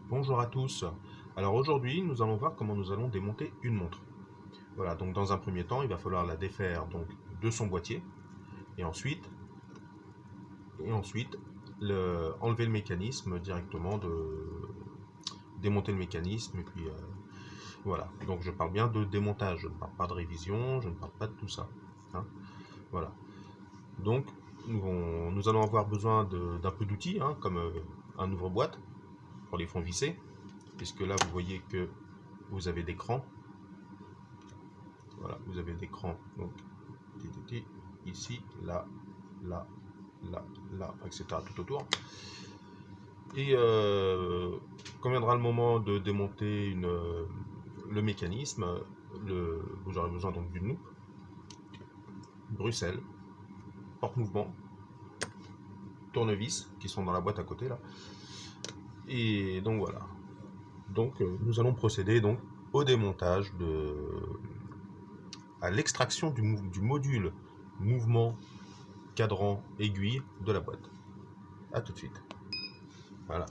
Bonjour à tous. Alors aujourd'hui, nous allons voir comment nous allons démonter une montre. Voilà, donc dans un premier temps, il va falloir la défaire donc de son boîtier et ensuite enlever le mécanisme directement, démonter le mécanisme et puis voilà. Donc je parle bien de démontage, je ne parle pas de révision, je ne parle pas de tout ça, hein. Voilà. Donc nous allons avoir besoin d'un peu d'outils, hein, comme un ouvre-boîte pour les fonds vissés, puisque là vous voyez que vous avez des crans. Voilà, vous avez des crans, donc ici, là, là, là, là, etc. tout autour. Et quand viendra le moment de démonter le mécanisme, vous aurez besoin donc d'une loupe, Bruxelles, porte-mouvement, tournevis qui sont dans la boîte à côté là. Et donc voilà. Donc nous allons procéder donc au démontage à l'extraction du module mouvement cadran aiguille de la boîte. A tout de suite. Voilà.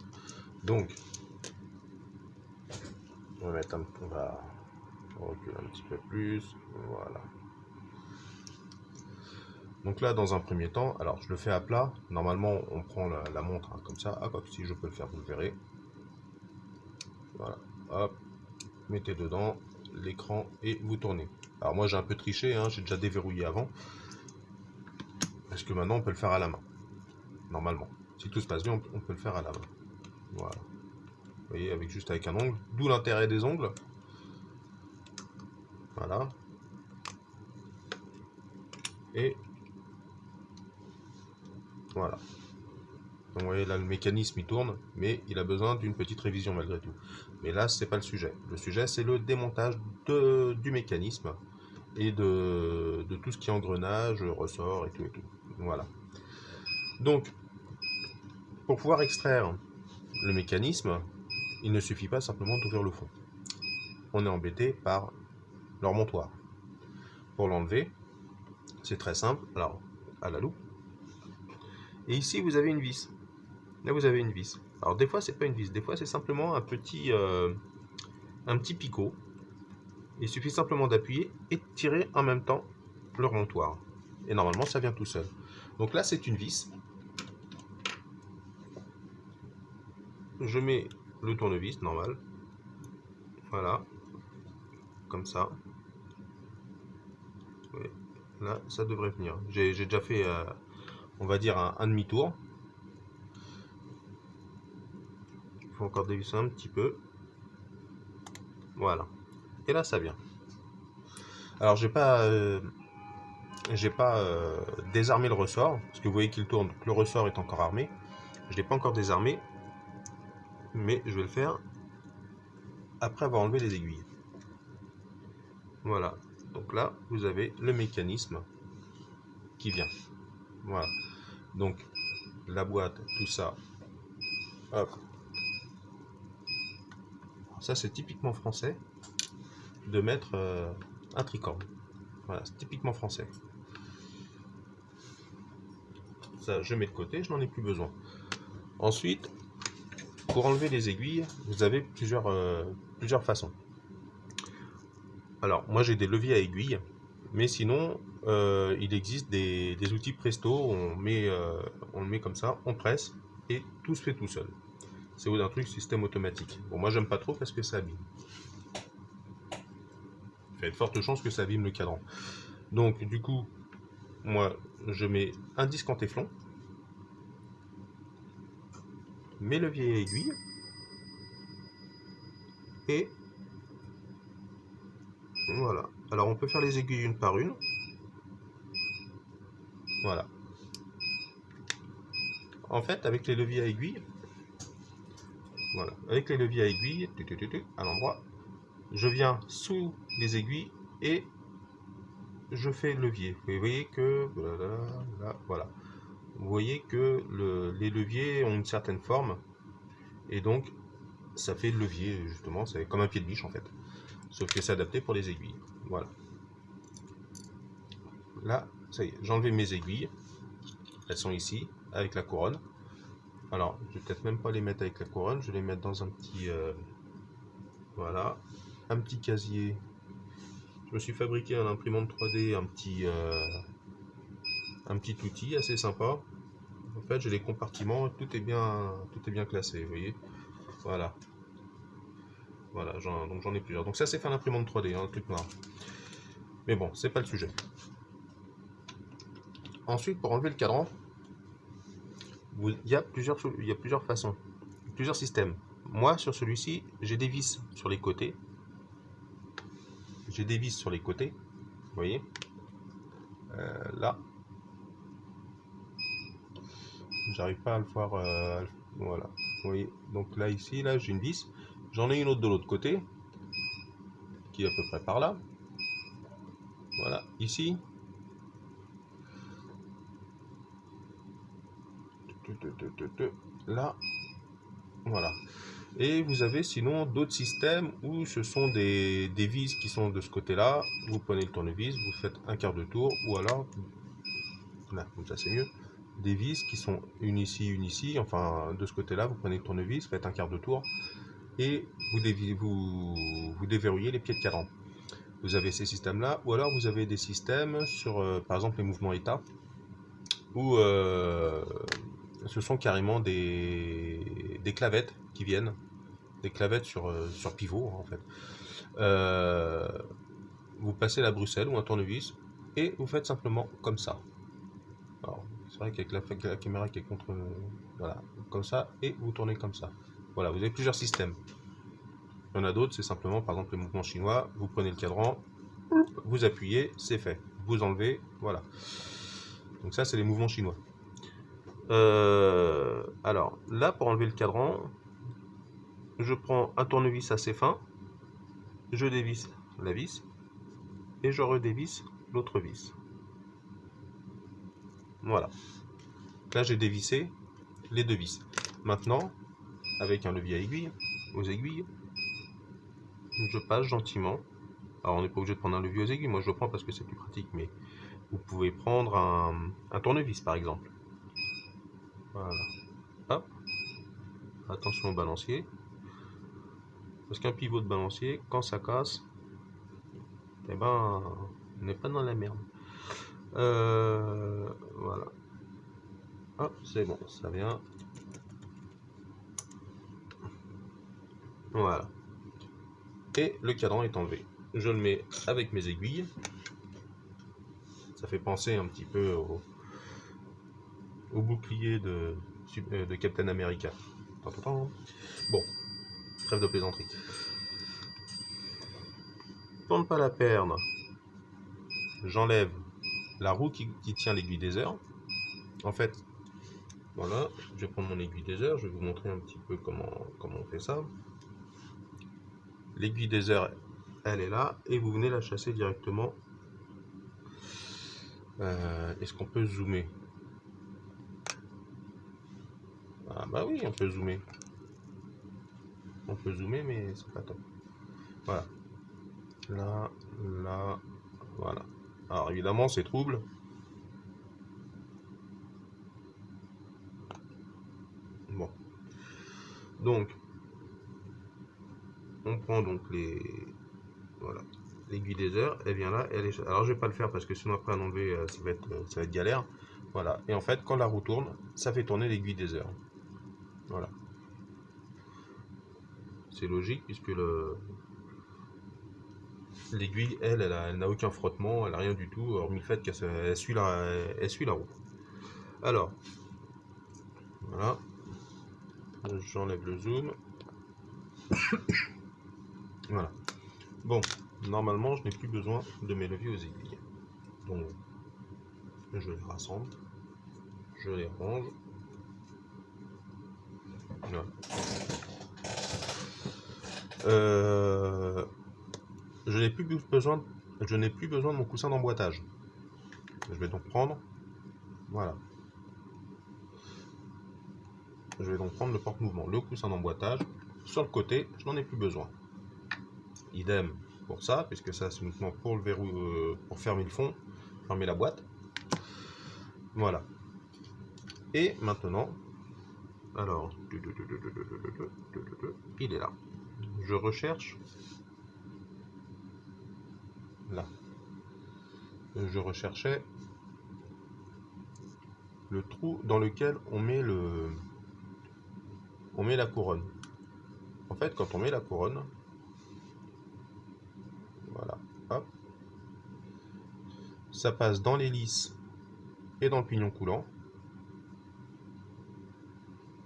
Donc on va reculer un petit peu plus. Voilà. Donc là, dans un premier temps, alors je le fais à plat. Normalement, on prend la montre hein, comme ça. Ah, quoi que si je peux le faire, vous le verrez. Voilà. Hop. Mettez dedans l'écran et vous tournez. Alors moi, j'ai un peu triché. Hein, j'ai déjà déverrouillé avant. Parce que maintenant, on peut le faire à la main. Normalement. Si tout se passe bien, on peut le faire à la main. Voilà. Vous voyez, juste avec un ongle. D'où l'intérêt des ongles. Voilà. Et voilà. Donc vous voyez là le mécanisme il tourne, mais il a besoin d'une petite révision malgré tout. Mais là c'est pas le sujet. Le sujet c'est le démontage du mécanisme et de tout ce qui est engrenage, ressort et tout et tout. Voilà. Donc pour pouvoir extraire le mécanisme, il ne suffit pas simplement d'ouvrir le fond. On est embêté par le remontoir. Pour l'enlever, c'est très simple. Alors à la loupe. Et ici vous avez une vis. Là vous avez une vis. Alors des fois c'est pas une vis, des fois c'est simplement un petit picot. Il suffit simplement d'appuyer et de tirer en même temps le remontoir. Et normalement, ça vient tout seul. Donc là, c'est une vis. Je mets le tournevis normal. Voilà. Comme ça. Ouais. Là, ça devrait venir. J'ai déjà fait, on va dire, un demi-tour. Il faut encore dévisser un petit peu. Voilà. Et là, ça vient. Alors, j'ai pas désarmé le ressort, parce que vous voyez qu'il tourne, le ressort est encore armé. Je ne l'ai pas encore désarmé, mais je vais le faire après avoir enlevé les aiguilles. Voilà. Donc là, vous avez le mécanisme qui vient. Voilà. Donc, la boîte, tout ça. Hop. Ça, c'est typiquement français de mettre un tricorne. Voilà, c'est typiquement français. Ça, je mets de côté, je n'en ai plus besoin. Ensuite, pour enlever les aiguilles, vous avez plusieurs façons. Alors, moi j'ai des leviers à aiguilles, mais sinon, il existe des outils presto, on le met comme ça, on presse, et tout se fait tout seul. C'est un truc système automatique. Bon, moi j'aime pas trop parce que ça abîme. Il y a de fortes chances que ça abîme le cadran. Donc, du coup, moi je mets un disque en téflon, mes leviers à aiguilles, et voilà. Alors, on peut faire les aiguilles une par une. Voilà. En fait, avec les leviers à aiguilles, voilà, avec les leviers à aiguilles, à l'endroit, je viens sous les aiguilles et je fais le levier. Vous voyez que voilà. Vous voyez que les leviers ont une certaine forme et donc ça fait le levier justement. C'est comme un pied de biche en fait, sauf que c'est adapté pour les aiguilles. Voilà. Là, ça y est, j'ai enlevé mes aiguilles. Elles sont ici avec la couronne. Alors, je vais peut-être même pas les mettre avec la couronne, je vais les mettre dans un petit... voilà, un petit casier. Je me suis fabriqué un imprimante 3D, un petit outil assez sympa. En fait, j'ai les compartiments, tout est bien classé, vous voyez. Voilà. Voilà, donc j'en ai plusieurs. Donc ça, c'est faire l'imprimante 3D, hein, le truc noir. Mais bon, c'est pas le sujet. Ensuite, pour enlever le cadran, il y a plusieurs façons, plusieurs systèmes. Moi, sur celui-ci, j'ai des vis sur les côtés. J'ai des vis sur les côtés, vous voyez. Là, j'arrive pas à le voir. Voilà, vous voyez. Donc là, ici, là, j'ai une vis. J'en ai une autre de l'autre côté, qui est à peu près par là. Voilà, ici. Là, voilà. Et vous avez sinon d'autres systèmes où ce sont des vis qui sont de ce côté-là. Vous prenez le tournevis, vous faites un quart de tour, ou alors, là, comme ça c'est mieux, des vis qui sont une ici, enfin de ce côté-là, vous prenez le tournevis, faites un quart de tour, et vous déverrouillez les pieds de cadran. Vous avez ces systèmes-là, ou alors vous avez des systèmes sur, par exemple, les mouvements état, où ce sont carrément des clavettes qui viennent, des clavettes sur pivot en fait. Vous passez la Bruxelles ou un tournevis et vous faites simplement comme ça. Alors, c'est vrai qu'avec la caméra qui est contre... voilà, comme ça, et vous tournez comme ça. Voilà, vous avez plusieurs systèmes. Il y en a d'autres, c'est simplement, par exemple, les mouvements chinois. Vous prenez le cadran, vous appuyez, c'est fait. Vous enlevez, voilà. Donc ça, c'est les mouvements chinois. Alors, là, pour enlever le cadran, je prends un tournevis assez fin, je dévisse la vis, et je redévisse l'autre vis. Voilà. Là, j'ai dévissé les deux vis. Maintenant, avec un levier à aiguille, aux aiguilles, je passe gentiment. Alors, on n'est pas obligé de prendre un levier aux aiguilles. Moi, je le prends parce que c'est plus pratique, mais vous pouvez prendre un tournevis, par exemple. Voilà. Hop. Attention au balancier. Parce qu'un pivot de balancier, quand ça casse, eh ben, on n'est pas dans la merde. Voilà. Hop, c'est bon, ça vient. Voilà. Et le cadran est enlevé. Je le mets avec mes aiguilles. Ça fait penser un petit peu au bouclier de Captain America. Bon, trêve de plaisanterie. Pour ne pas la perdre, j'enlève la roue qui tient l'aiguille des heures. En fait, voilà, je vais prendre mon aiguille des heures, je vais vous montrer un petit peu comment on fait ça. L'aiguille des heures, elle est là, et vous venez la chasser directement. Est-ce qu'on peut zoomer? Ah bah oui, on peut zoomer. On peut zoomer, mais c'est pas top. Voilà. Là, là, voilà. Alors évidemment, c'est trouble. Bon. Donc, on prend donc voilà, l'aiguille des heures, elle vient là, elle est... Alors je vais pas le faire parce que sinon après à enlever, ça va être galère. Voilà. Et en fait, quand la roue tourne, ça fait tourner l'aiguille des heures. Voilà. C'est logique puisque l'aiguille, elle n'a aucun frottement, elle n'a rien du tout, hormis le fait qu'elle suit la roue. Alors, voilà. J'enlève le zoom. Voilà. Bon, normalement, je n'ai plus besoin de mes leviers aux aiguilles. Donc, je les rassemble, je les range. Voilà. Je n'ai plus besoin de mon coussin d'emboîtage. Je vais donc prendre, voilà. Je vais donc prendre le porte-mouvement, le coussin d'emboîtage. Sur le côté, je n'en ai plus besoin. Idem pour ça, puisque ça c'est uniquement pour le verrou, pour fermer le fond, fermer la boîte. Voilà. Et maintenant, Alors, il est là. Je recherche là. Je recherchais le trou dans lequel on met la couronne. En fait, quand on met la couronne, voilà, hop, ça passe dans l'hélice et dans le pignon coulant.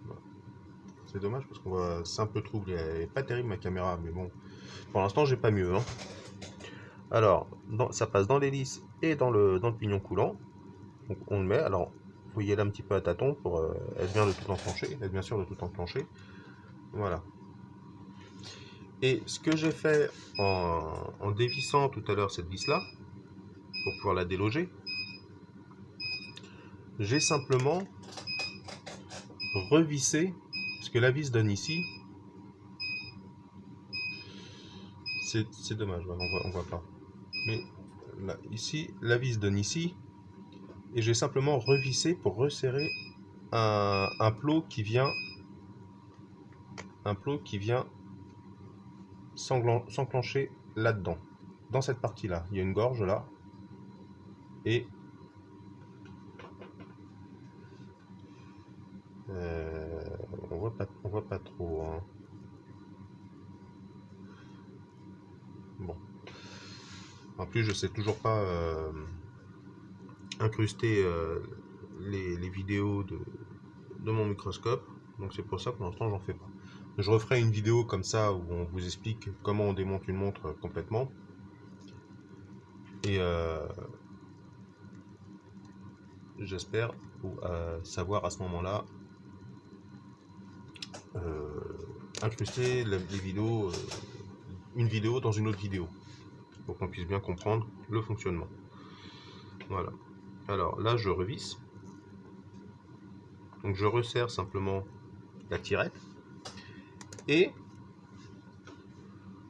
Voilà. C'est dommage parce qu'on voit, c'est un peu trouble. Elle est pas terrible ma caméra, mais bon, pour l'instant j'ai pas mieux. Hein. Alors, ça passe dans l'hélice et dans le pignon coulant. Donc on le met. Alors, faut y aller un petit peu à tâtons pour être bien de tout enclencher, être bien sûr de tout enclencher. Voilà. Et ce que j'ai fait en dévissant tout à l'heure cette vis là, pour pouvoir la déloger, j'ai simplement revissé, parce que la vis donne ici, c'est dommage, on voit pas. Mais là, ici, la vis donne ici, et j'ai simplement revissé pour resserrer un plot qui vient s'enclencher là-dedans, dans cette partie-là. Il y a une gorge là, et on voit pas trop. Hein. Bon. En plus, je sais toujours pas incruster les vidéos de mon microscope, donc c'est pour ça que pour l'instant j'en fais pas. Je referai une vidéo comme ça où on vous explique comment on démonte une montre complètement. Et j'espère savoir à ce moment-là incruster les vidéos, une vidéo dans une autre vidéo, pour qu'on puisse bien comprendre le fonctionnement. Voilà. Alors là, je revisse. Donc je resserre simplement la tirette. Et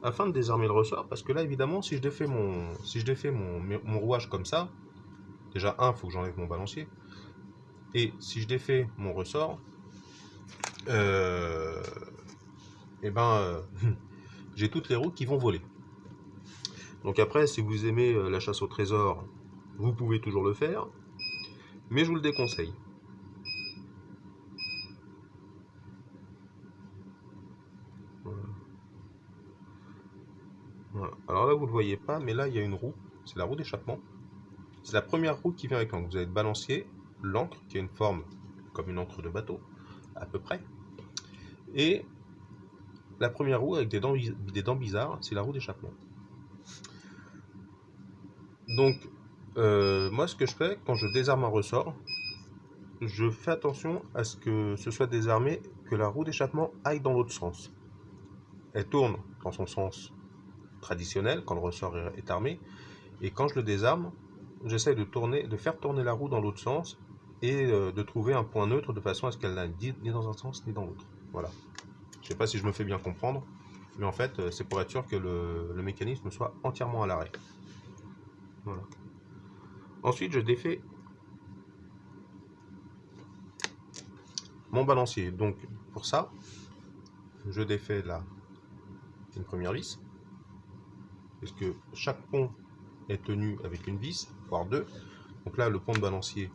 afin de désarmer le ressort, parce que là, évidemment, si je défais mon rouage comme ça, déjà, il faut que j'enlève mon balancier. Et si je défais mon ressort, j'ai toutes les roues qui vont voler. Donc après, si vous aimez la chasse au trésor, vous pouvez toujours le faire, mais je vous le déconseille. Voilà. Voilà. Alors là, vous ne le voyez pas, mais là, il y a une roue. C'est la roue d'échappement. C'est la première roue qui vient avec l'encre. Vous avez le balancier, l'encre qui a une forme comme une encre de bateau, à peu près. Et la première roue avec des dents bizarres, c'est la roue d'échappement. Donc, moi, ce que je fais quand je désarme un ressort, je fais attention à ce que ce soit désarmé, que la roue d'échappement aille dans l'autre sens. Elle tourne dans son sens traditionnel quand le ressort est armé, et quand je le désarme, j'essaie de faire tourner la roue dans l'autre sens et de trouver un point neutre de façon à ce qu'elle n'aille ni dans un sens ni dans l'autre. Voilà. Je ne sais pas si je me fais bien comprendre, mais en fait, c'est pour être sûr que le mécanisme soit entièrement à l'arrêt. Voilà. Ensuite, je défais mon balancier. Donc, pour ça, je défais là une première vis, parce que chaque pont est tenu avec une vis, voire deux. Donc là, le pont de balancier,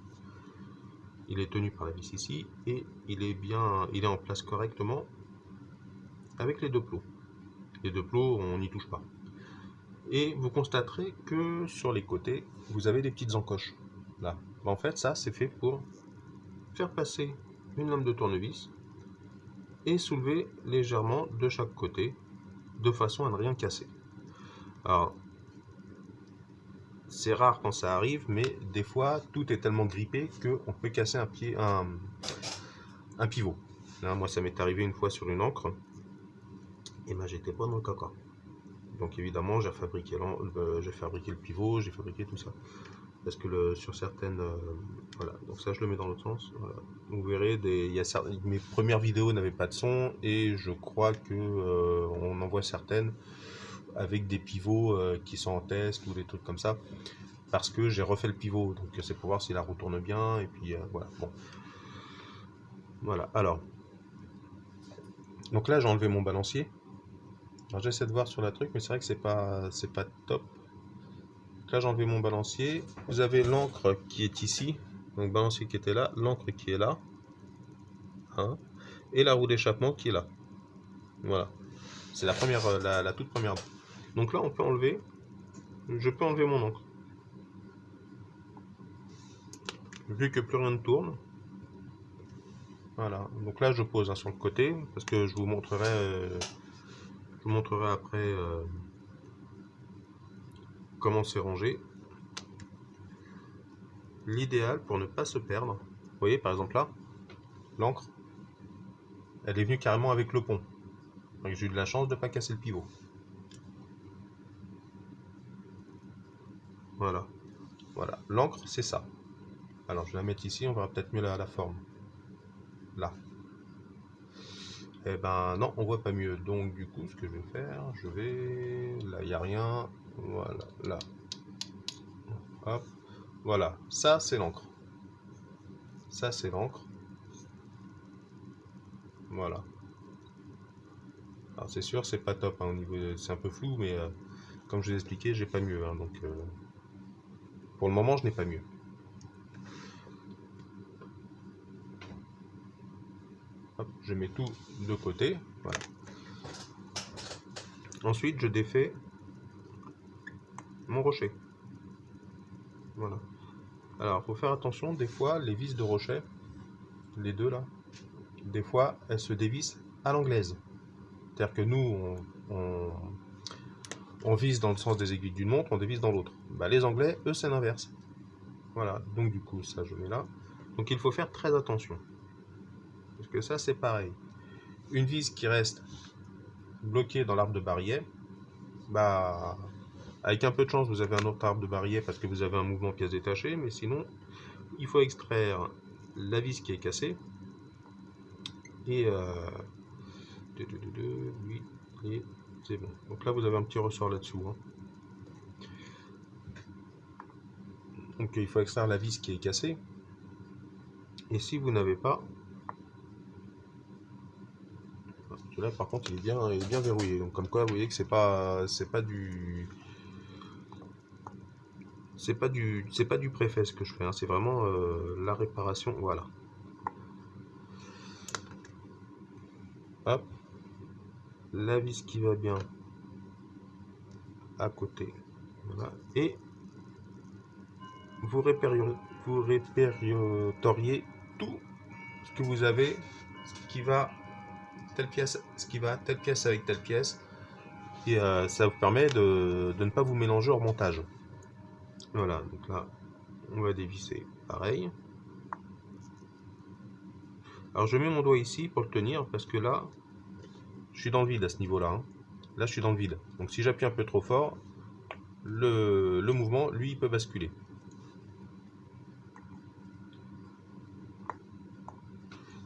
il est tenu par la vis ici, et il est en place correctement avec les deux plots. Les deux plots, on n'y touche pas. Et vous constaterez que sur les côtés, vous avez des petites encoches. Là. En fait, ça, c'est fait pour faire passer une lame de tournevis et soulever légèrement de chaque côté, de façon à ne rien casser. Alors, c'est rare quand ça arrive, mais des fois, tout est tellement grippé qu'on peut casser un pivot. Là, moi, ça m'est arrivé une fois sur une encre, et ben, j'étais pas dans le caca. Donc évidemment, j'ai fabriqué le pivot, j'ai fabriqué tout ça. Parce que sur certaines... voilà, donc ça je le mets dans l'autre sens. Voilà. Vous verrez, mes premières vidéos n'avaient pas de son, et je crois que on en voit certaines avec des pivots qui sont en test ou des trucs comme ça. Parce que j'ai refait le pivot, donc c'est pour voir si la roue tourne bien, et puis voilà. Bon. Voilà, alors, Donc là, j'ai enlevé mon balancier. Alors j'essaie de voir sur la truc, mais c'est vrai que c'est pas top. Donc là, j'ai enlevé mon balancier. Vous avez l'encre qui est ici. Donc balancier qui était là, l'encre qui est là. Hein, et la roue d'échappement qui est là. Voilà. C'est la première, la toute première. Donc là, on peut enlever. Je peux enlever mon encre. Vu que plus rien ne tourne. Voilà. Donc là, je pose sur le côté parce que je vous montrerai après comment c'est rangé. L'idéal pour ne pas se perdre. Vous voyez, par exemple là, l'encre, elle est venue carrément avec le pont. Donc j'ai eu de la chance de ne pas casser le pivot. Voilà. Voilà. L'encre, c'est ça. Alors je vais la mettre ici, on verra peut-être mieux la forme. Là. Eh ben non, on voit pas mieux. Donc du coup, ce que je vais faire, je vais... Là, il n'y a rien. Voilà, là. Hop. Voilà. Ça, c'est l'encre. Ça, c'est l'encre. Voilà. Alors c'est sûr, c'est pas top hein, au niveau, c'est un peu flou, mais comme je vous ai expliqué, j'ai pas mieux. Hein, donc pour le moment, je n'ai pas mieux. Hop, je mets tout de côté. Voilà. Ensuite, je défais mon rocher. Voilà. Alors, faut faire attention, des fois, les vis de rocher, les deux là, des fois, elles se dévissent à l'anglaise. C'est-à-dire que nous, on vise dans le sens des aiguilles d'une montre, on dévisse dans l'autre. Bah, les Anglais, eux, c'est l'inverse. Voilà, donc du coup, ça, je mets là. Donc il faut faire très attention. Parce que ça, c'est pareil. Une vis qui reste bloquée dans l'arbre de barillet, bah, avec un peu de chance, vous avez un autre arbre de barillet parce que vous avez un mouvement pièce détachée, mais sinon, il faut extraire la vis qui est cassée et lui, et c'est bon. Donc là, vous avez un petit ressort là-dessous. Hein. Donc il faut extraire la vis qui est cassée. Et si vous n'avez pas, là par contre il est bien verrouillé. Donc comme quoi vous voyez que c'est pas du préfet ce que je fais. Hein. C'est vraiment la réparation. Voilà. Hop, la vis qui va bien à côté. Voilà. Et vous répertoriez tout ce que vous avez, ce qui va telle pièce avec telle pièce. Et ça vous permet de ne pas vous mélanger au montage. Voilà, donc là, on va dévisser pareil. Alors je mets mon doigt ici pour le tenir parce que là, je suis dans le vide à ce niveau-là. Hein. Là, je suis dans le vide. Donc si j'appuie un peu trop fort, le mouvement, lui, il peut basculer.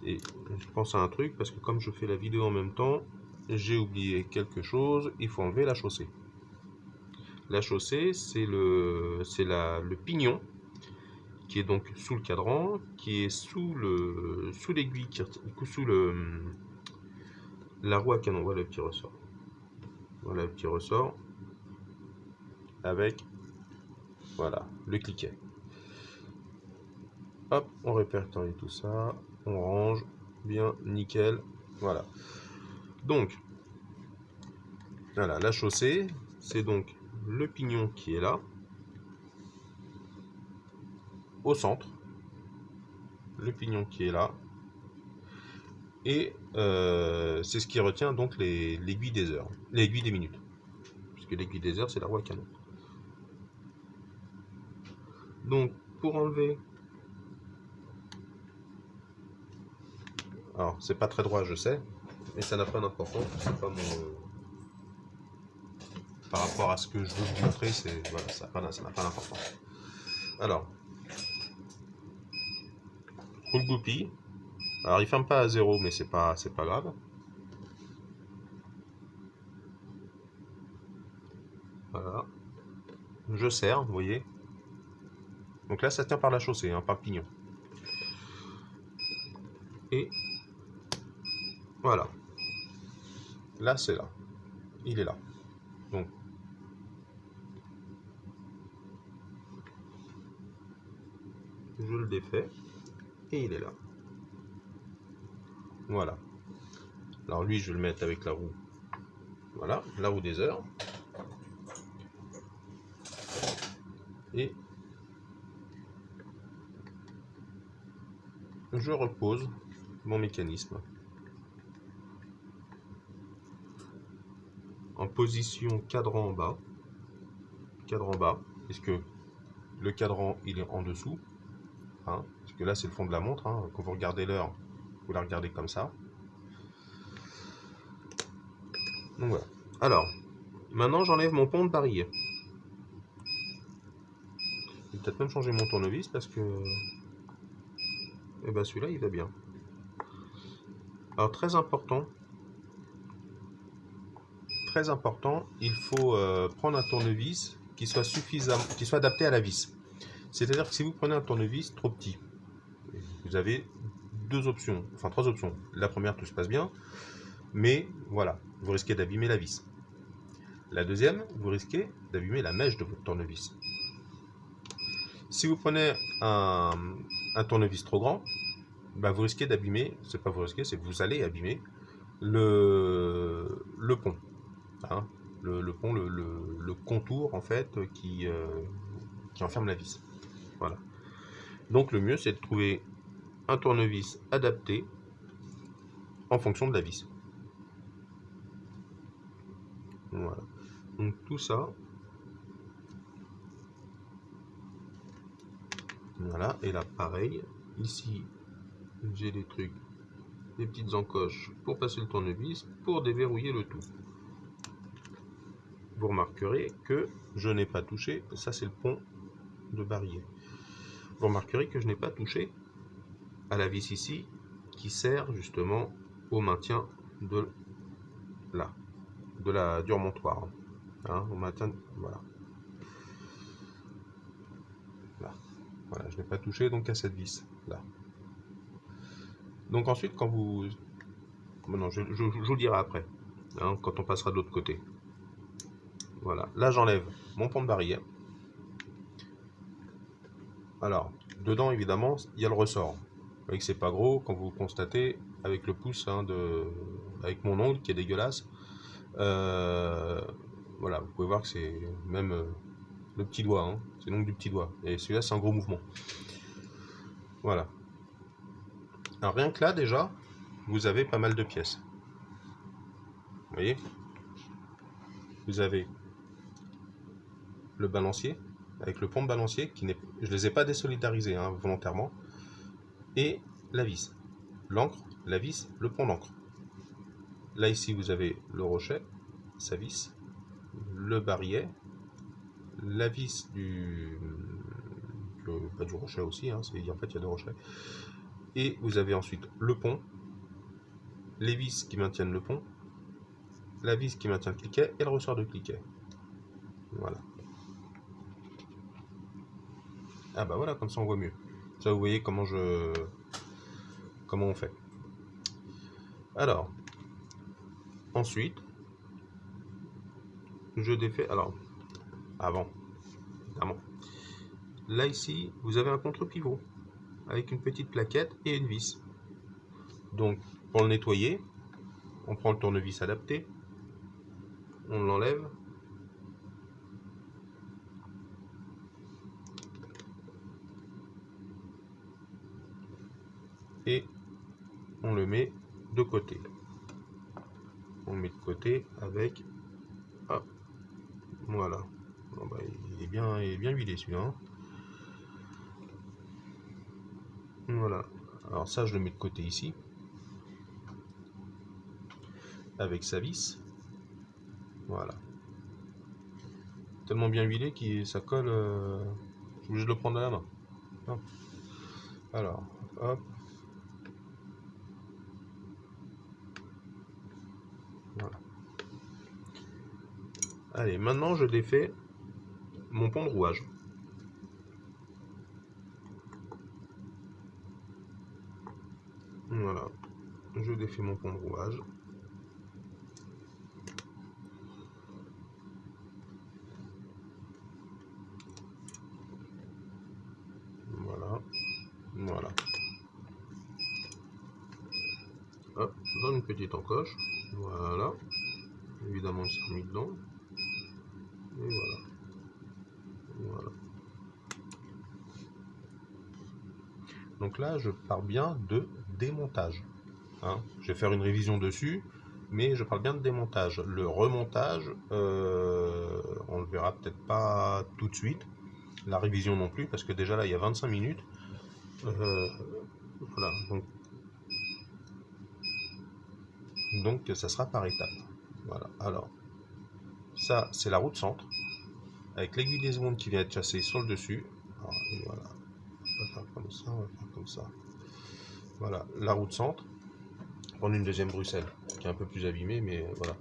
Et je pense à un truc, parce que comme je fais la vidéo en même temps, j'ai oublié quelque chose, il faut enlever la chaussée. La chaussée, c'est le pignon qui est donc sous le cadran, qui est sous l'aiguille, sous la roue à canon. Voilà le petit ressort. Voilà le petit ressort avec voilà le cliquet. Hop, on répertorie tout ça, on range bien, nickel. Voilà. Donc, voilà, la chaussée, c'est donc le pignon qui est là, au centre, le pignon qui est là, et c'est ce qui retient donc l'aiguille des heures, l'aiguille des minutes, puisque l'aiguille des heures c'est la roue à canon. Donc pour enlever, alors c'est pas très droit je sais, mais ça n'a pas d'importance, c'est pas mon par rapport à ce que je veux vous montrer, c'est voilà, ça n'a pas d'importance. Alors, roule goupille. Alors il ferme pas à 0, mais c'est pas grave. Voilà. Je serre, vous voyez. Donc là ça tient par la chaussée, hein, par le pignon. Et voilà. Là, c'est là. Il est là. Donc, je le défais et il est là. Voilà. Alors lui, je vais le mettre avec la roue. Voilà, la roue des heures. Et je repose mon mécanisme en position cadran en bas. Cadran bas, puisque le cadran, il est en dessous. Hein, parce que là, c'est le fond de la montre. Hein. Quand vous regardez l'heure, vous la regardez comme ça. Donc voilà. Alors, maintenant, j'enlève mon pont de barillet. Je vais peut-être même changer mon tournevis parce que eh ben, celui-là, il va bien. Alors, très important, il faut prendre un tournevis qui soit suffisamment, qui soit adapté à la vis. C'est-à-dire que si vous prenez un tournevis trop petit, vous avez deux options, enfin trois options. La première, tout se passe bien, mais voilà, vous risquez d'abîmer la vis. La deuxième, vous risquez d'abîmer la mèche de votre tournevis. Si vous prenez un tournevis trop grand, bah vous risquez d'abîmer, c'est pas vous risquez, c'est que vous allez abîmer le pont. Hein, le pont, le contour en fait qui enferme la vis. Voilà. Donc le mieux c'est de trouver un tournevis adapté en fonction de la vis. Voilà. Donc tout ça. Voilà. Et là pareil. Ici j'ai des trucs, des petites encoches pour passer le tournevis, pour déverrouiller le tout. Vous remarquerez que je n'ai pas touché, ça c'est le pont de barillet. Vous remarquerez que je n'ai pas touché à la vis ici qui sert justement au maintien de là, du remontoir. Hein, au maintien, voilà. Là. Voilà, je n'ai pas touché donc à cette vis là. Donc ensuite quand vous... Non, je vous le dirai après, hein, quand on passera de l'autre côté. Voilà, là j'enlève mon pont de barillet. Alors, dedans évidemment, il y a le ressort. Vous voyez que c'est pas gros, quand vous constatez avec le pouce, hein, avec mon ongle qui est dégueulasse. Voilà, vous pouvez voir que c'est même le petit doigt, hein, c'est l'ongle du petit doigt. Et celui-là, c'est un gros mouvement. Voilà. Alors rien que là, déjà, vous avez pas mal de pièces. Vous voyez? Vous avez le balancier, avec le pont de balancier, qui n'est, je les ai pas désolidarisés hein, volontairement, et la vis. L'encre, la vis, le pont d'encre. Là, ici, vous avez le rochet, sa vis, le barillet, la vis du rochet aussi, hein, en fait, il y a deux rochets. Et vous avez ensuite le pont, les vis qui maintiennent le pont, la vis qui maintient le cliquet et le ressort de cliquet. Voilà. Ah bah voilà, comme ça on voit mieux. Ça vous voyez comment on fait. Alors, ensuite, je défais. Alors, avant, évidemment. Là ici, vous avez un contre-pivot avec une petite plaquette et une vis. Donc, pour le nettoyer, on prend le tournevis adapté, on l'enlève. Et on le met de côté. On le met de côté avec... Hop, voilà. Bon bah, il est bien huilé celui-là. Hein. Voilà. Alors ça, je le mets de côté ici. Avec sa vis. Voilà. Tellement bien huilé que ça colle. Je suis obligé de le prendre à la main. Hop. Alors, hop. Voilà. Allez, maintenant je défais mon pont de rouage. Voilà. Je défais mon pont de rouage. dans une petite encoche. Voilà. Évidemment, il s'est remis dedans. Et voilà. Voilà. Donc là, je pars bien de démontage. Hein. Je vais faire une révision dessus, mais je parle bien de démontage. Le remontage, on le verra peut-être pas tout de suite. La révision non plus, parce que déjà là, il y a 25 minutes. Voilà. Donc, ça sera par étapes. Voilà. Alors, ça, c'est la roue de centre, avec l'aiguille des ondes qui vient être chassée sur le dessus. Alors, voilà. On va faire comme ça, on va faire comme ça. Voilà, la roue de centre. Prendre une deuxième Bruxelles, qui est un peu plus abîmée, mais voilà.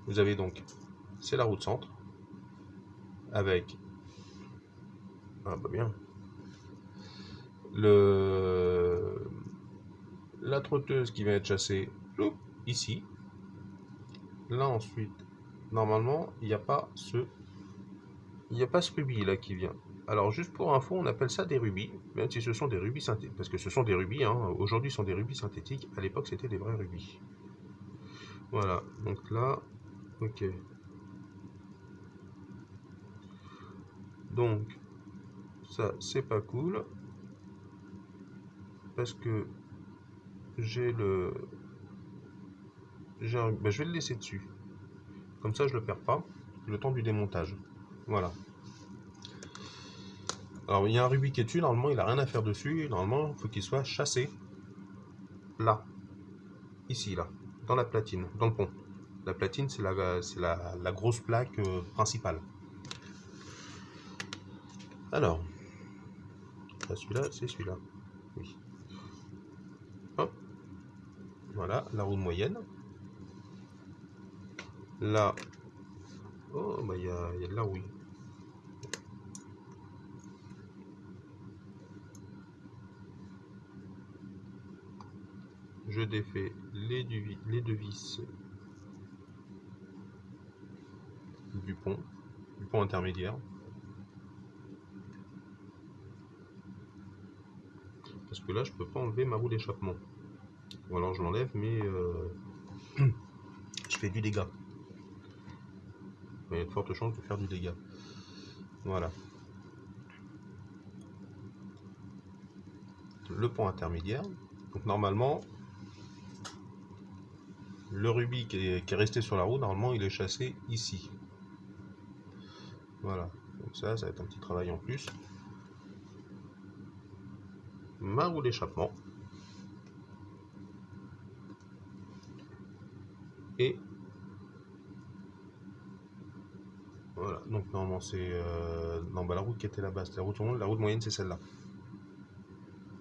Vous avez donc, c'est la roue de centre, avec, ah bah bien, la trotteuse qui va être chassée ici. Là ensuite, normalement, il n'y a pas ce rubis là qui vient. Alors juste pour info, on appelle ça des rubis, même si ce sont des rubis synthétiques, parce que ce sont des rubis, hein. Aujourd'hui ce sont des rubis synthétiques, à l'époque c'était des vrais rubis. Voilà, donc là, ok. Donc, ça c'est pas cool, parce que j'ai ben, je vais le laisser dessus. Comme ça je le perds pas, le temps du démontage. Voilà. Alors il y a un rubis qui est dessus, normalement il a rien à faire dessus, normalement il faut qu'il soit chassé. Là. Ici, là. Dans la platine, dans le pont. La platine, c'est la grosse plaque principale. Alors, celui-là, c'est celui-là. Oui. Hop. Voilà, la roue de moyenne. Là, oh, bah il y a de la rouille. Je défais les deux vis du pont intermédiaire. Parce que là, je peux pas enlever ma roue d'échappement. Ou alors je l'enlève, mais je fais du dégât. Il y a de fortes chances de faire du dégât. Voilà. Le pont intermédiaire. Donc normalement, le rubis qui est resté sur la roue, normalement, il est chassé ici. Voilà. Donc ça va être un petit travail en plus. Ma roue d'échappement. Et voilà. Donc normalement, c'est... non, bah la roue qui était là-bas, c'était la roue tournante. La roue de moyenne, c'est celle-là.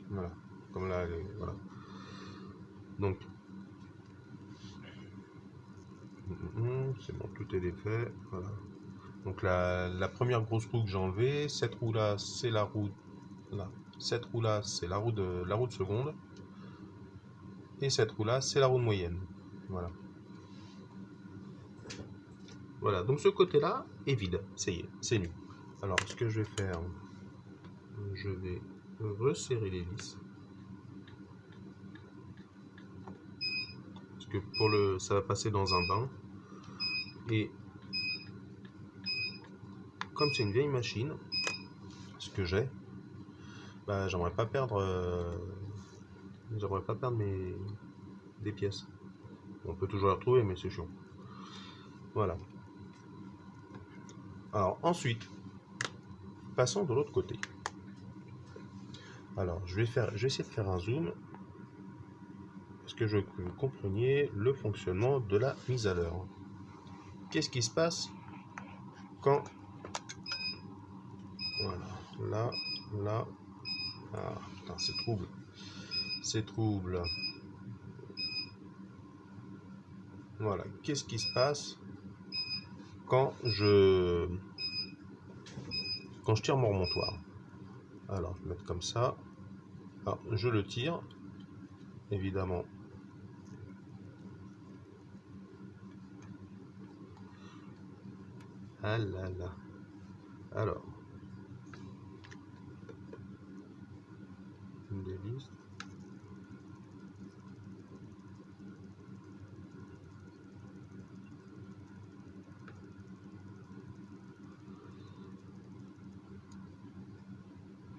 Voilà. Comme là, voilà. Donc... c'est bon, tout est défait. Voilà. Donc la première grosse roue que j'ai enlevée, cette roue là, c'est la roue là. Cette roue là, c'est la roue de seconde. Et cette roue là, c'est la roue de moyenne. Voilà. Voilà, donc ce côté là est vide. Ça y est, c'est nu. Alors ce que je vais faire, je vais resserrer les vis. Parce que ça va passer dans un bain. Et comme c'est une vieille machine, ce que j'ai, bah, j'aimerais pas perdre des pièces. On peut toujours les retrouver, mais c'est chiant. Voilà. Alors ensuite, passons de l'autre côté. Alors je vais essayer de faire un zoom parce que je veux que vous compreniez le fonctionnement de la mise à l'heure. Qu'est-ce qui se passe quand... Voilà, là... Ah putain, c'est trouble. C'est trouble. Voilà, qu'est-ce qui se passe quand je tire mon remontoir? Alors, je vais mettre comme ça. Alors, je le tire, évidemment. Ah là là. Alors, une dévisse.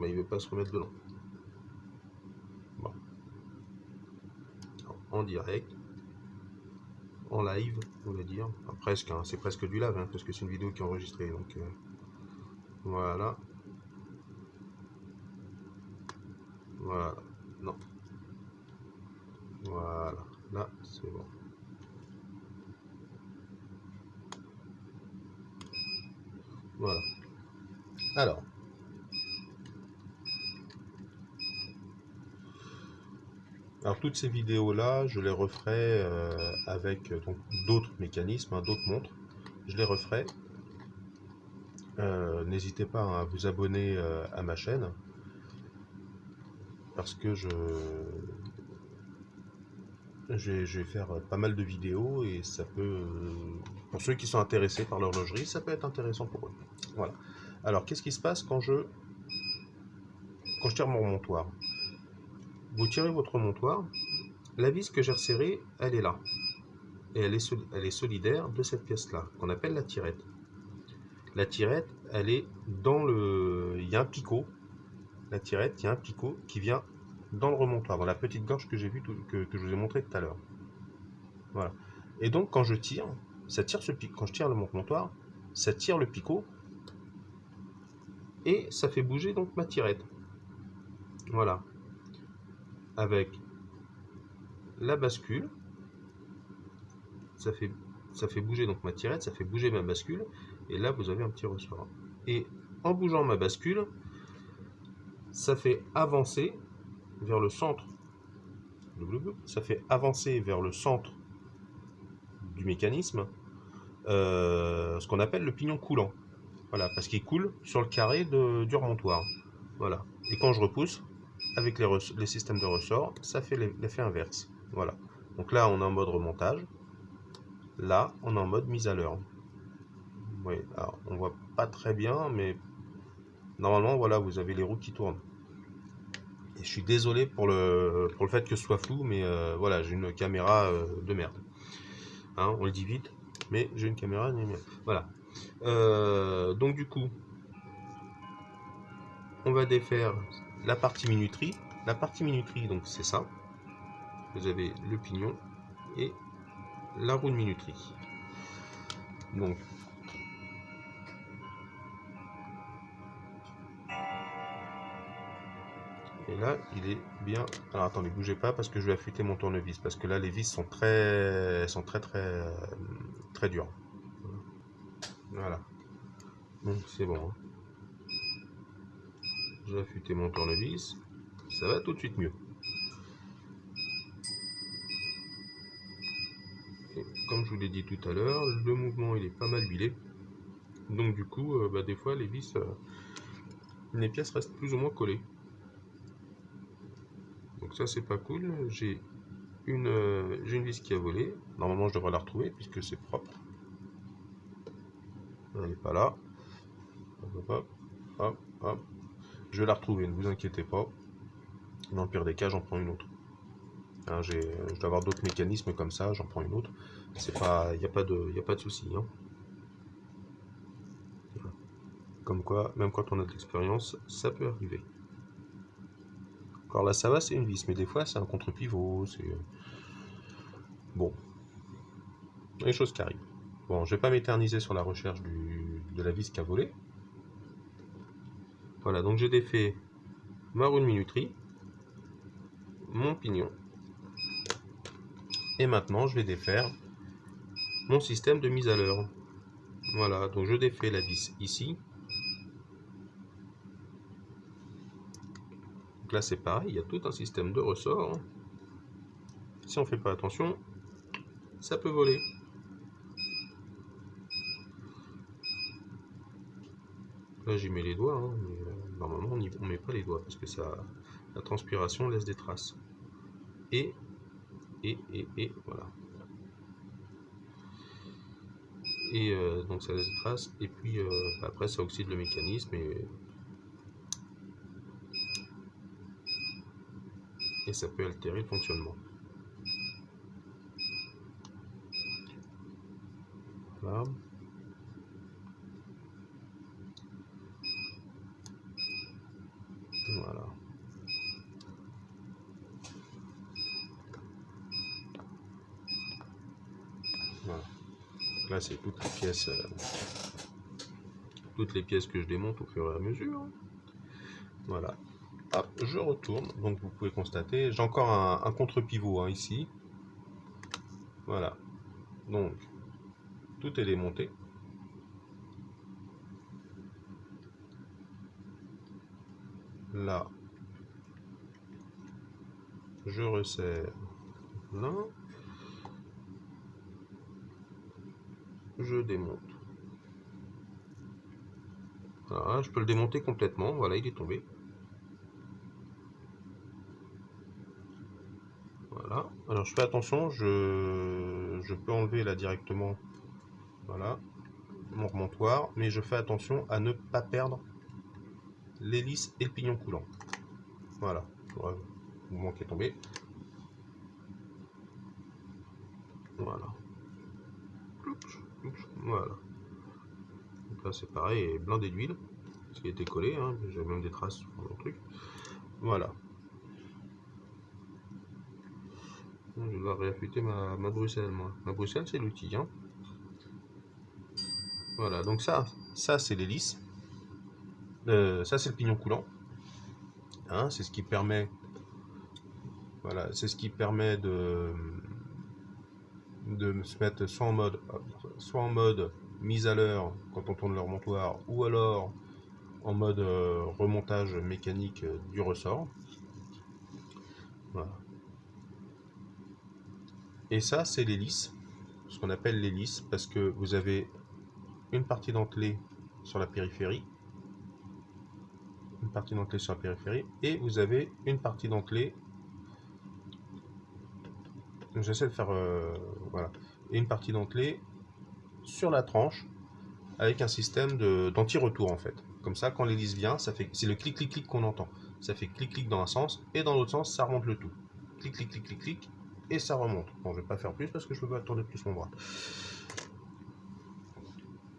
Mais il veut pas se remettre dedans. Bon. Alors, en direct, en live, on va dire. Enfin, presque, hein, c'est presque du live, hein, parce que c'est une vidéo qui est enregistrée. Donc voilà. Voilà. Non. Voilà. Là, c'est bon. Voilà. Alors toutes ces vidéos là, je les referai avec donc d'autres mécanismes, hein, d'autres montres. Je les referai. N'hésitez pas à vous abonner à ma chaîne parce que je vais faire pas mal de vidéos et ça peut, pour ceux qui sont intéressés par l'horlogerie, ça peut être intéressant pour eux. Voilà. Alors qu'est-ce qui se passe quand je tire mon remontoir? Vous tirez votre remontoir, la vis que j'ai resserrée, elle est là. Et elle est solidaire de cette pièce-là, qu'on appelle la tirette. La tirette, elle est dans le... Il y a un picot. La tirette, il y a un picot qui vient dans le remontoir, dans la petite gorge que j'ai vu que je vous ai montré tout à l'heure. Voilà. Et donc quand je tire, ça tire ce picot. Quand je tire le remontoir, ça tire le picot et ça fait bouger donc ma tirette. Voilà. Avec la bascule, ça fait bouger donc ma tirette, ça fait bouger ma bascule. Et là, vous avez un petit ressort. Et en bougeant ma bascule, ça fait avancer vers le centre. Ça fait avancer vers le centre du mécanisme ce qu'on appelle le pignon coulant. Voilà, parce qu'il coule sur le carré du remontoir. Voilà. Et quand je repousse, avec les systèmes de ressort, ça fait l'effet inverse. Voilà. Donc là, on est en mode remontage. Là, on est en mode mise à l'heure. Oui, alors on voit pas très bien, mais normalement, voilà, vous avez les roues qui tournent. Et je suis désolé pour le fait que ce soit flou, mais voilà, j'ai une caméra de merde. Hein, on le dit vite, mais j'ai une caméra de merde. Voilà. Donc du coup, on va défaire la partie minuterie. La partie minuterie, donc c'est ça. Vous avez le pignon et la roue de minuterie. Donc, et là, il est bien. Alors attendez, bougez pas parce que je vais affûter mon tournevis parce que là, les vis sont très très dures. Voilà. Donc c'est bon. Hein. J'ai affûté mon tournevis. Ça va tout de suite mieux. Et comme je vous l'ai dit tout à l'heure, le mouvement il est pas mal huilé. Donc du coup, des fois les vis, les pièces restent plus ou moins collées. Donc ça c'est pas cool. J'ai une vis qui a volé. Normalement je devrais la retrouver puisque c'est propre. Elle n'est pas là. Hop, hop, hop, hop. Je vais la retrouver, ne vous inquiétez pas. Dans le pire des cas, j'en prends une autre. Hein, je dois avoir d'autres mécanismes comme ça, j'en prends une autre. C'est pas, il n'y a pas de souci. Hein. Comme quoi, même quand on a de l'expérience, ça peut arriver. Alors là, ça va, c'est une vis, mais des fois, c'est un contre-pivot. C'est bon, les choses qui arrivent. Bon, je vais pas m'éterniser sur la recherche de la vis qui a volé. Voilà, donc j'ai défait ma roue de minuterie, mon pignon, et maintenant je vais défaire mon système de mise à l'heure. Voilà, donc je défais la vis ici. Donc là c'est pareil, il y a tout un système de ressorts. Si on ne fait pas attention, ça peut voler. Là j'y mets les doigts, hein, mais normalement on ne met pas les doigts parce que la transpiration laisse des traces. Et voilà. Et donc ça laisse des traces et puis après ça oxyde le mécanisme et ça peut altérer le fonctionnement. Voilà. Voilà. Là, c'est toutes les pièces que je démonte au fur et à mesure. Voilà. Hop, je retourne. Donc, vous pouvez constater, j'ai encore un contre-pivot hein, ici. Voilà. Donc, tout est démonté. Là, je resserre là. Je démonte. Voilà, je peux le démonter complètement. Voilà, il est tombé. Voilà. Alors, je fais attention. Je peux enlever là directement. Voilà. Mon remontoir. Mais je fais attention à ne pas perdre l'hélice et le pignon coulant. Voilà. Ouais, le mouvement qui est tombé. Voilà. Voilà. Donc là, c'est pareil, blindé d'huile. Ce qui a été collé. Hein. J'ai même des traces sur le truc. Voilà. Je dois réaffûter ma Bruxelles, moi. Ma Bruxelles, c'est l'outil. Hein. Voilà, donc ça c'est l'hélice. Ça, c'est le pignon coulant. Hein, c'est ce qui permet... Voilà, c'est ce qui permet de se mettre soit en mode mise à l'heure quand on tourne le remontoir, ou alors en mode remontage mécanique du ressort. Voilà. Et ça, c'est l'hélice, ce qu'on appelle l'hélice, parce que vous avez une partie dentelée sur la périphérie, et vous avez une partie dentelée. J'essaie de faire voilà, et une partie dentelée sur la tranche avec un système d'anti-retour en fait. Comme ça, quand l'hélice vient, ça fait, c'est le clic clic clic qu'on entend. Ça fait clic clic dans un sens et dans l'autre sens, ça remonte le tout. Clic clic clic clic clic et ça remonte. Bon, je vais pas faire plus parce que je peux pas tourner plus mon bras.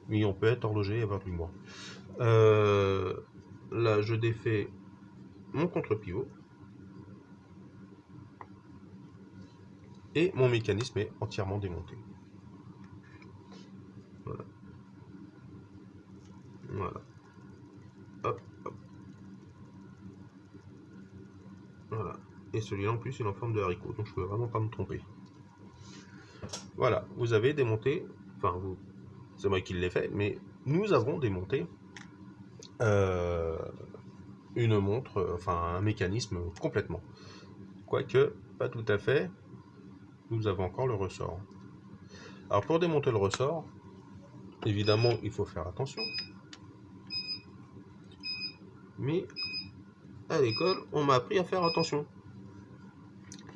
Mais on peut être horloger et avoir du bras. Là, je défais mon contre-pivot et mon mécanisme est entièrement démonté. Voilà. Voilà. Hop, hop. Voilà. Et celui-là en plus il est en forme de haricot, donc je peux vraiment pas me tromper. Voilà, vous avez démonté, enfin vous, c'est moi qui l'ai fait, mais nous avons démonté une montre, enfin un mécanisme complètement. Quoique, pas tout à fait, nous avons encore le ressort. Alors pour démonter le ressort, évidemment il faut faire attention. Mais à l'école, on m'a appris à faire attention.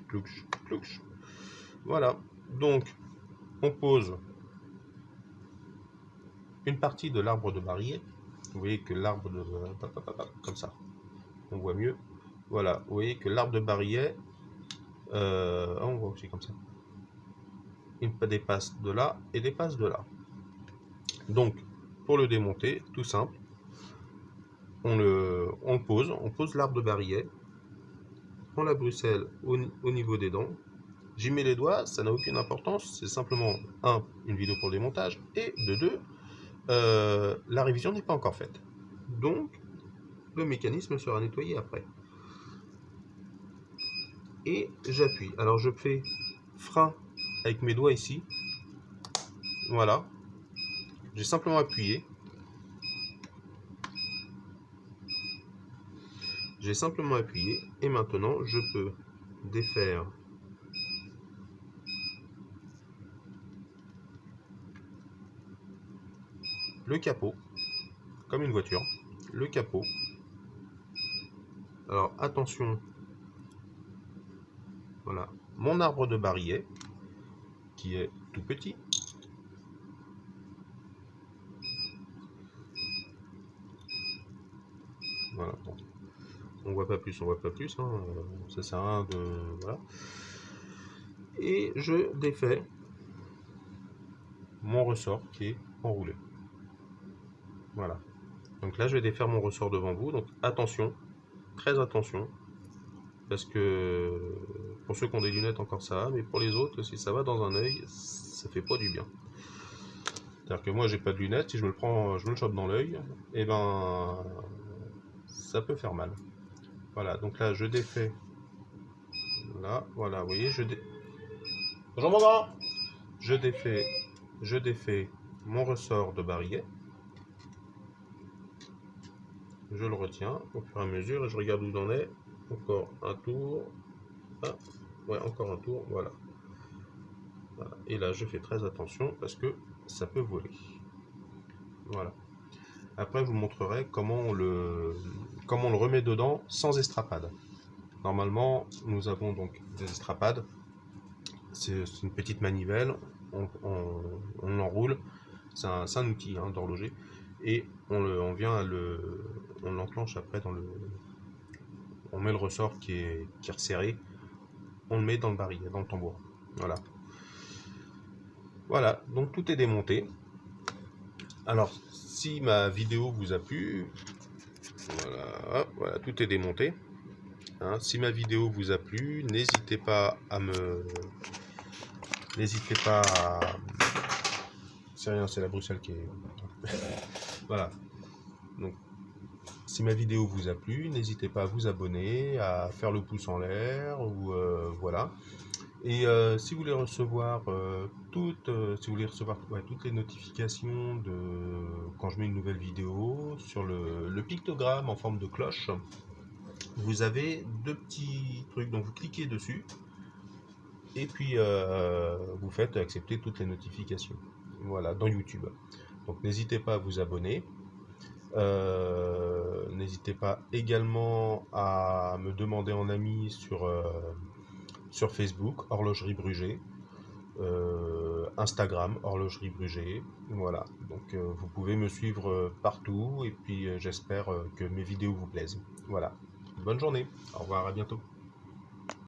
Clouch, clouch. Voilà, donc on pose une partie de l'arbre de barillet. Vous voyez que l'arbre de... comme ça, on voit mieux. Voilà, vous voyez que l'arbre de barillet, on voit aussi comme ça. Il dépasse de là et dépasse de là. Donc, pour le démonter, tout simple, on pose l'arbre de barillet, on la Bruxelles au niveau des dents. J'y mets les doigts, ça n'a aucune importance, c'est simplement, une vidéo pour le démontage, et de deux, la révision n'est pas encore faite. Donc, le mécanisme sera nettoyé après. Et j'appuie. Alors, je fais frein avec mes doigts ici. Voilà. J'ai simplement appuyé. J'ai simplement appuyé. Et maintenant, je peux défaire le capot, comme une voiture. Le capot. Alors, attention. Voilà. Mon arbre de barillet, qui est tout petit. Voilà. Bon. On voit pas plus, hein. Ça sert à rien de... Voilà. Et je défais mon ressort qui est enroulé. Voilà. Donc là, je vais défaire mon ressort devant vous. Donc attention, très attention, parce que Pour ceux qui ont des lunettes, encore ça va, mais pour les autres, si ça va dans un œil, ça fait pas du bien. C'est-à-dire que moi, j'ai pas de lunettes, si je me le prends, je me le chope dans l'œil, et ben, ça peut faire mal. Voilà, donc là, je défais. Là, voilà, vous voyez, bonjour maman. Je défais mon ressort de barillet. Je le retiens au fur et à mesure et je regarde où j'en ai. Encore un tour. Ah, ouais, encore un tour, voilà. Voilà. Et là, je fais très attention parce que ça peut voler. Voilà. Après, je vous montrerai comment on le remet dedans sans estrapade. Normalement, nous avons donc des estrapades. C'est une petite manivelle. On l'enroule. C'est un outil hein, d'horloger. Et on vient on l'enclenche après dans le. On met le ressort qui est resserré. On le met dans le barillet, dans le tambour. Voilà. Voilà, donc tout est démonté. Alors, si ma vidéo vous a plu, voilà, hop, voilà, tout est démonté. Hein, si ma vidéo vous a plu, n'hésitez pas à me... N'hésitez pas à... C'est rien, c'est la Bruxelles qui est... Voilà. Donc, si ma vidéo vous a plu, n'hésitez pas à vous abonner, à faire le pouce en l'air, ou voilà. Et si vous voulez recevoir toutes les notifications de quand je mets une nouvelle vidéo sur le pictogramme en forme de cloche, vous avez deux petits trucs. Donc vous cliquez dessus et puis vous faites accepter toutes les notifications. Voilà, dans YouTube. Donc n'hésitez pas à vous abonner. N'hésitez pas également à me demander en ami sur Facebook, Horlogerie Bruget, Instagram, Horlogerie Bruget. Voilà, donc vous pouvez me suivre partout et puis j'espère que mes vidéos vous plaisent. Voilà, bonne journée, au revoir, à bientôt.